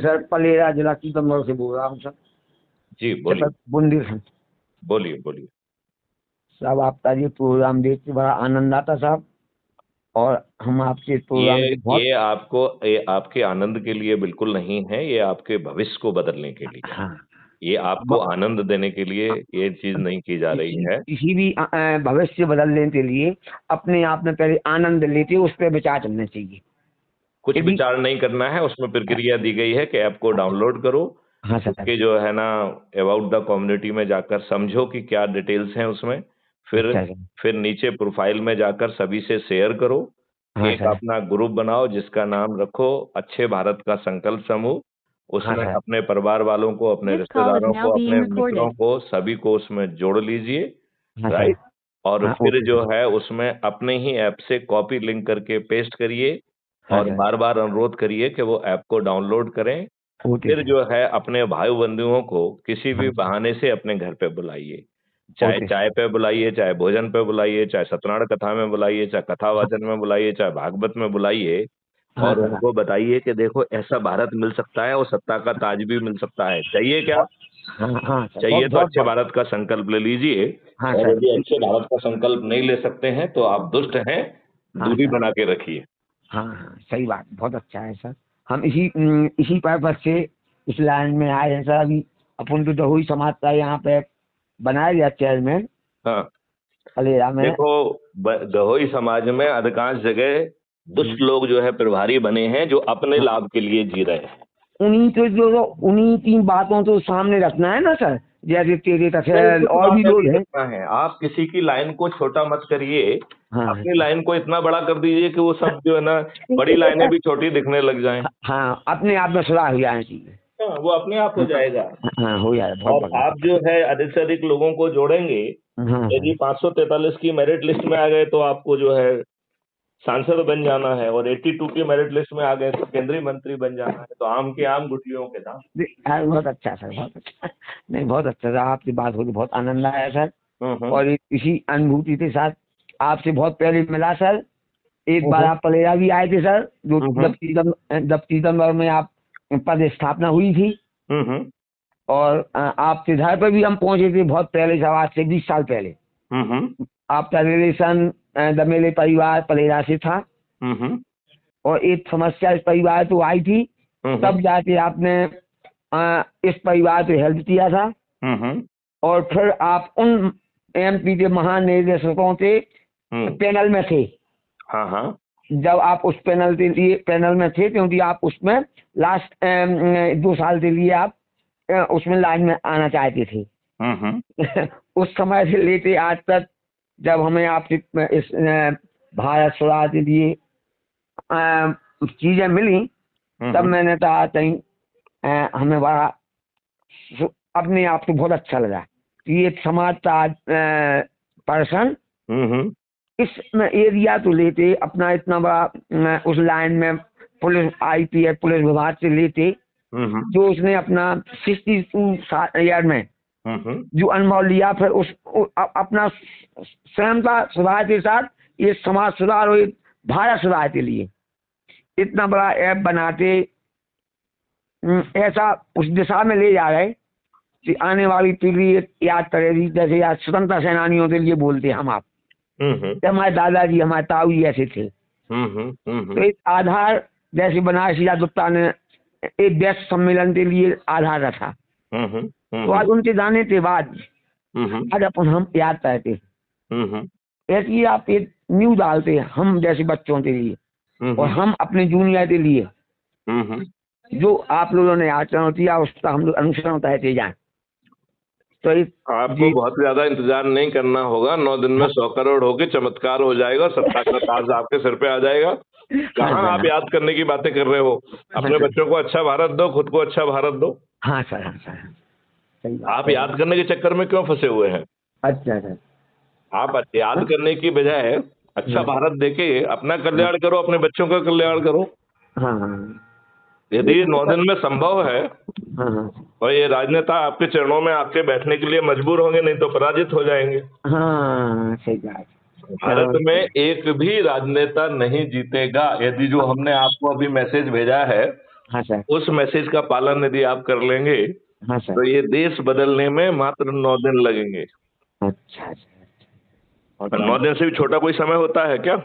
Sir Palera जिला सीतामढ़ी से बोल रहा हूँ सर। जी बोलिए। बुंदी से। बोलिए बोलिए। साहब आपका ये प्रोग्राम देख के बड़ा आनंद आता साहब, और हम आपके प्रोग्राम ये से बहुत। ये आपके आनंद के लिए बिल्कुल नहीं है, ये आपके भविष्य को बदलने के लिए है। हाँ। ये आपको आनंद देने के लिए ये चीज नहीं की जा रही है। किसी भी भविष्य बदलने के लिए अपने आप में पहले आनंद लेते उस पर विचार करना चाहिए। कुछ विचार नहीं करना है, उसमें प्रक्रिया दी गई है कि ऐप को डाउनलोड करो। हाँ सर। उसके जो है ना अबाउट द कम्युनिटी में जाकर समझो कि क्या डिटेल्स हैं उसमें। फिर नीचे प्रोफाइल में जाकर सभी से शेयर करो। हाँ एक सर। अपना ग्रुप बनाओ जिसका नाम रखो अच्छे भारत का संकल्प समूह। हाँ उसमें सर। अपने परिवार वालों को, अपने रिश्तेदारों को, अपने मित्रों को, सभी को उसमें जोड़ लीजिए। हाँ सर। राइट। और हाँ, फिर ओके जो सर। है उसमें अपने ही ऐप से कॉपी लिंक करके पेस्ट करिए हाँ और सर। बार बार अनुरोध करिए कि वो ऐप को डाउनलोड करें। ओके फिर सर। जो है अपने भाई बंधुओं को किसी भी हाँ सर। बहाने से अपने घर पे बुलाइए। चाहे ओके चाय सर। पे बुलाइए, चाहे भोजन पे बुलाइए, चाहे सत्यनारायण कथा में बुलाइए, चाहे कथा हाँ वाचन में बुलाइए, चाहे भागवत में बुलाइए। हाँ और सर। उनको बताइए कि देखो ऐसा भारत मिल सकता है और सत्ता का ताज भी मिल सकता है। चाहिए क्या? हाँ हाँ सर, बहुत चाहिए तो बहुत अच्छे बहुत। भारत का संकल्प ले लीजिए। हाँ और सर। यदि अच्छे भारत का संकल्प नहीं ले सकते हैं तो आप दुष्ट हैं, हाँ दूरी सर। बना के रखिए। हाँ हाँ सही बात, बहुत अच्छा है सर। हम इसी पर्पज से इस लाइन में आए हैं सर। अभी अपन तो दहोई समाज का यहाँ पे बनाया गया चेयरमैन हाँ पलेरा में। देखो, दहोई समाज में अधिकांश जगह दुष्ट लोग जो है प्रभारी बने हैं जो अपने लाभ के लिए जी रहे हैं। उन्हीं तीन बातों तो सामने रखना है ना सर, जैसे तेरे नहीं, तफेल कुछ और भी बातें लोग नहीं हैं। रखना है। आप किसी की लाइन को छोटा मत करिए। हाँ अपनी लाइन को इतना बड़ा कर दीजिए कि वो सब जो है ना बड़ी लाइनें भी छोटी दिखने लग जाएं। हाँ, अपने आप में सुधार हो जाना चाहिए। हाँ, वो अपने आप हो जाएगा। हाँ हो जाए, बहुत और बढ़िया। आप जो है अधिक से अधिक लोगों को जोड़ेंगे। हाँ यदि हाँ। 543 की मेरिट लिस्ट में आ गए तो आपको जो है सांसद बन जाना है, और 82 की मेरिट लिस्ट में आ गए तो केंद्रीय मंत्री बन जाना है। तो आम के आम गुठलियों के दाम। बहुत अच्छा सर, बहुत अच्छा। नहीं, बहुत अच्छा सर, आपसे बात होकर बहुत आनंद आया सर। हम्म। और इसी अनुभूति के साथ आपसे बहुत पहले मिला सर। एक बार हम्म। आप पलेरा भी आए थे सर, जो हम्म। जब सितंबर में आप पद स्थापना हुई थी। हम्म। और आपके घर पर भी हम पहुंचे थे बहुत पहले, सर आज से 20 साल पहले। हम्म। आपका रिलेशन दमेले परिवार पलेरा से था। हम्म। और एक समस्या इस परिवार तो आई थी, तब जाके आपने इस परिवार पे हेल्प किया था। हम्म। और फिर आप उन एमपी के महानिदेशकों के पैनल में थे। हाँ हाँ। जब आप उस पैनल में थे, क्योंकि आप उसमें लास्ट 2 साल के लिए आप उसमें लाइन में आना चाहते थे। उस समय से लेके आज तक जब हमें आपसे इस भारत सुधार के लिए चीजें मिली, तब मैंने कहा कहीं हमें बड़ा अपने आप को बहुत अच्छा लगा कि ये समाज का पर्सन इस एरिया को लेते अपना इतना बड़ा उस लाइन में पुलिस आईपीएस पुलिस विभाग से लेते, जो उसने अपना 62 ईयर में जो अनुभव लिया, फिर अपना स्वयं का सुधार के साथ ये समाज सुधार और भारत सुधार के लिए इतना बड़ा ऐप बनाते ऐसा उस दिशा में ले जा रहे कि आने वाली पीढ़ी याद करेगी। जैसे आज स्वतंत्रता सेनानियों के लिए बोलते हम आप, हमारे दादाजी हमारे ताऊ जी ऐसे थे। तो एक आधार जैसे बनारस गुप्ता ने एक देश सम्मेलन के लिए आधार रखा। तो आज उनके जाने के बाद आज अपन हम याद करते ऐसी आप एक न्यूज डालते हैं हम जैसे बच्चों के लिए और हम अपने जूनियर के लिए जो आप लोगों ने आचरण किया उसका हम लोग अनुसरण करते जाए। तो आपको बहुत ज्यादा इंतजार नहीं करना होगा। 9 दिन में 100 करोड़ होके चमत्कार हो जाएगा, सत्ता का ताज आपके सिर पे आ जाएगा। कहाँ आप याद करने की बातें कर रहे हो? अपने बच्चों को अच्छा भारत दो, खुद को अच्छा भारत दो। हाँ सर, हाँ सर, सही बात। आप याद करने के चक्कर में क्यों फंसे हुए हैं? अच्छा सर, आप याद करने की बजाय अच्छा भारत देके अपना कल्याण करो, अपने बच्चों का कल्याण करो। हाँ यदि 9 दिन में संभव है हाँ और ये राजनेता आपके चरणों में आके बैठने के लिए मजबूर होंगे, नहीं तो पराजित हो जाएंगे। हाँ सही बात। भारत में एक भी राजनेता नहीं जीतेगा। यदि जो हमने आपको अभी मैसेज भेजा है हाँ सर। उस मैसेज का पालन यदि आप कर लेंगे हाँ सर। तो ये देश बदलने में मात्र 9 दिन लगेंगे। अच्छा सर। 9 दिन से भी छोटा कोई समय होता है क्या?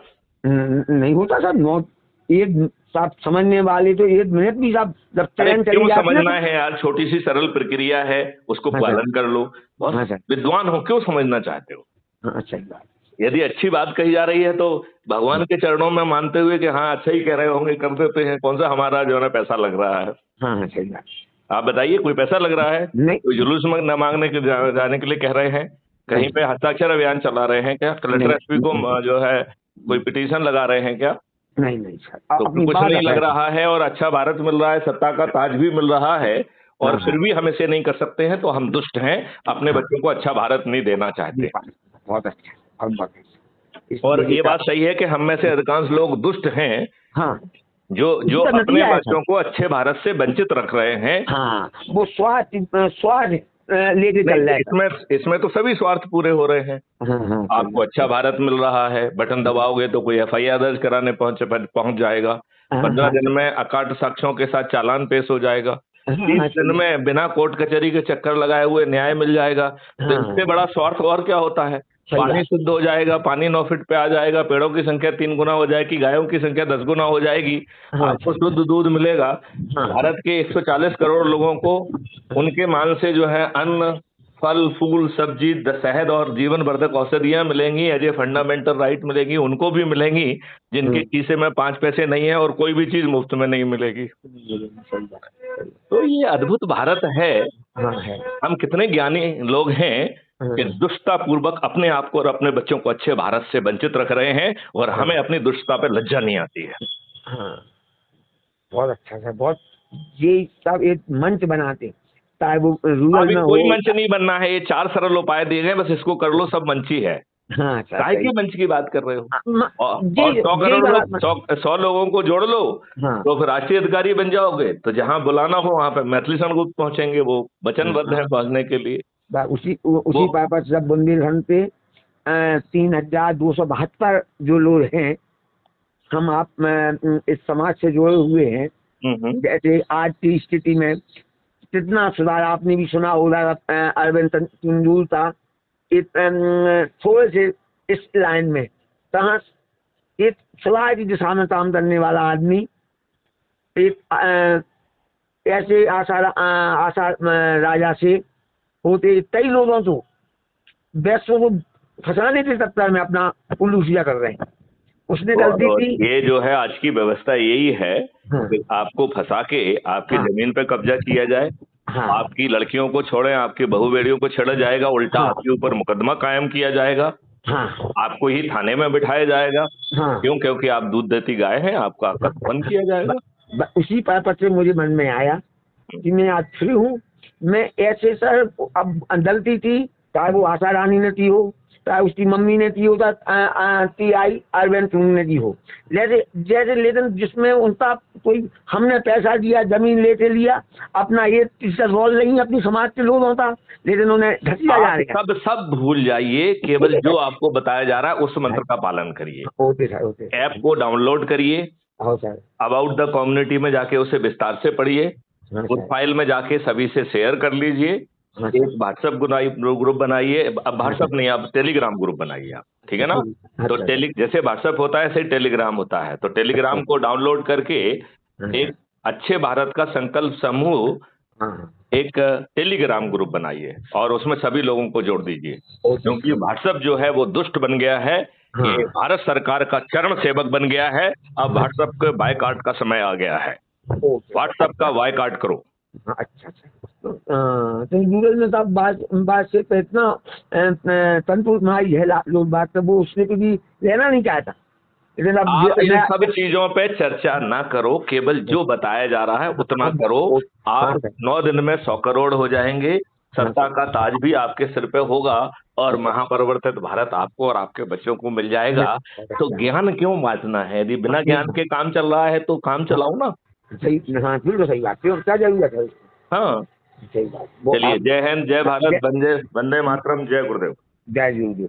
नहीं होता सर। एक साथ समझने वाले तो 1 मिनट भी साहब जब ट्रेन चली क्यों जाती है समझना है यार, छोटी सी सरल प्रक्रिया है, उसको हाँ पालन कर लो। हाँ बहुत सर। विद्वान हो, क्यों समझना चाहते हो? हाँ सही बात। यदि अच्छी बात कही जा रही है तो भगवान के चरणों में मानते हुए कि हाँ अच्छा ही कह रहे होंगे, कर देते हैं। कौन सा हमारा जो है ना पैसा लग रहा है? हाँ हाँ सही बात। आप बताइए, कोई पैसा लग रहा है? नहीं। कोई जुलूस में न मांगने के जाने के लिए कह रहे हैं? कहीं पे हस्ताक्षर अभियान चला रहे हैं क्या? कलेक्टर एसपी को जो है कोई पिटीशन लगा रहे हैं क्या? नहीं सर। तो कुछ नहीं लग रहा है और अच्छा भारत मिल रहा है, सत्ता का ताज भी मिल रहा है, और फिर भी हम इसे नहीं कर सकते हैं, तो हम दुष्ट हैं, अपने बच्चों को अच्छा भारत नहीं देना चाहते। बहुत अच्छा, बहुत अच्छा। और ये बात सही है कि हम में से अधिकांश लोग दुष्ट हैं। हाँ। जो अपने बच्चों को अच्छे भारत से वंचित रख रहे हैं। हाँ, वो स्वार्थ लेके चल रहे हैं। इसमें तो सभी स्वार्थ पूरे हो रहे हैं। हाँ, आपको अच्छा भारत मिल रहा है, बटन दबाओगे तो कोई FIR दर्ज कराने पहुंच जाएगा। 15 दिन में अकाट साक्ष्यों के साथ चालान पेश हो जाएगा। 30 दिन में बिना कोर्ट कचहरी के चक्कर लगाए हुए न्याय मिल जाएगा। तो इससे बड़ा स्वार्थ और क्या होता है? पानी शुद्ध हो जाएगा, पानी 9 फीट पे आ जाएगा, पेड़ों की संख्या 3 गुना हो जाएगी, गायों की संख्या 10 गुना हो जाएगी, आपको शुद्ध दूध मिलेगा। भारत के 140 करोड़ लोगों को उनके मान से जो है अन्न, फल फूल सब्जी, शहद और जीवन वर्धक औषधियां मिलेंगी, एज ए फंडामेंटल राइट मिलेगी। उनको भी मिलेंगी जिनके खीसे में 5 पैसे नहीं है, और कोई भी चीज मुफ्त में नहीं मिलेगी। तो ये अद्भुत भारत है। हम कितने ज्ञानी लोग हैं कि दुष्टता पूर्वक अपने आप को और अपने बच्चों को अच्छे भारत से वंचित रख रहे हैं, और हमें अपनी दुष्टता पे लज्जा नहीं आती है। बहुत अच्छा सर, बहुत। ये सब एक मंच बनाते, चाहे वो रूरल में कोई मंच नहीं बनना है, ये 4 सरल उपाय दिए गए, बस इसको कर लो, सब मंच ही है। हाँ, काहे के मंच की बात कर रहे हो? और 100 करोड़ लोग, 100 लोगों को जोड़ लो, तो फिर राष्ट्रीय अधिकारी बन जाओगे। तो जहाँ बुलाना हो वहाँ पे मैथिली संगुप्त पहुंचेंगे, वो वचनबद्ध है पहुंचने के लिए। उसी पर्पज से बुंदेलखंड पे 3272 जो लोग हैं, हम आप इस समाज से जुड़े हुए हैं। जैसे आज की स्थिति में कितना सुधार आपने भी सुना होगा। अरविंद तेंदुलकर थोड़े से इस लाइन में कहा, एक सुधार की दिशा में काम करने वाला आदमी, एक ऐसे आशा राजा से होते कई लोगों को वैश्यों को फंसाने के चक्कर में अपना उल्लूसिया कर रहे हैं। उसने गलती की। ये जो है आज की व्यवस्था यही है कि आपको फंसा के आपकी जमीन पे कब्जा किया जाए। आपकी लड़कियों को छोड़े, आपकी बहू बेड़ियों को छेड़ा जाएगा, उल्टा आपके ऊपर मुकदमा कायम किया जाएगा। आपको ही थाने में बिठाया जाएगा। क्यों? क्योंकि आप दूध देती गाय हैं, आपका बंद किया जाएगा। उसी पर्पज से मुझे मन में आया कि मैं आज फ्री हूँ। मैं ऐसे सर, अब गलती थी, चाहे वो आशा रानी ने की हो, चाहे उसकी मम्मी ने की हो, TI अरविंद ने की हो, जैसे लेकिन जिसमें उनका कोई, हमने पैसा दिया, जमीन लेके लिया, अपना ये रोल नहीं अपनी समाज के लोग होता, लेकिन उन्हें ढकिया जा रहा है। सब भूल जाइए, केवल जो आपको बताया जा रहा है उस मंत्र का पालन करिए। ऐप को डाउनलोड करिए, अबाउट द कम्युनिटी में जाके उसे विस्तार से पढ़िए, उस फाइल में जाके सभी से शेयर कर लीजिए। एक व्हाट्सएप ग्रुप बनाइए। अब व्हाट्सएप नहीं, आप टेलीग्राम ग्रुप बनाइए आप, ठीक है ना? तो जैसे व्हाट्सएप होता है ऐसे टेलीग्राम होता है। तो टेलीग्राम को डाउनलोड करके एक अच्छे भारत का संकल्प समूह एक टेलीग्राम ग्रुप बनाइए और उसमें सभी लोगों को जोड़ दीजिए। क्योंकि व्हाट्सएप जो है वो दुष्ट बन गया है, ये भारत सरकार का चरण सेवक बन गया है। अब व्हाट्सएप के बायकॉट का समय आ गया है। व्हाट्सएप का बायकॉट करो। अच्छा। तो गूगल में तो बात से इतना तंतु मारी है लोग बात, तो वो उसने भी लेना नहीं चाहता। लेकिन आप इन सब चीजों पे चर्चा ना करो, केवल जो बताया जा रहा है उतना करो। आप 9 दिन में 100 करोड़ हो जाएंगे, सत्ता का ताज भी आपके सिर पे होगा, और महापरिवर्तित भारत आपको और आपके बच्चों को मिल जाएगा। तो ज्ञान क्यों बांटना है? यदि बिना ज्ञान के काम चल रहा है तो काम चलाओ ना। सही, हाँ बिल्कुल सही बात। क्या जरूरत है? हाँ सही बात। चलिए, जय हिंद, जय भारत, वंदे मातरम, जय गुरुदेव। जय गुरुदेव।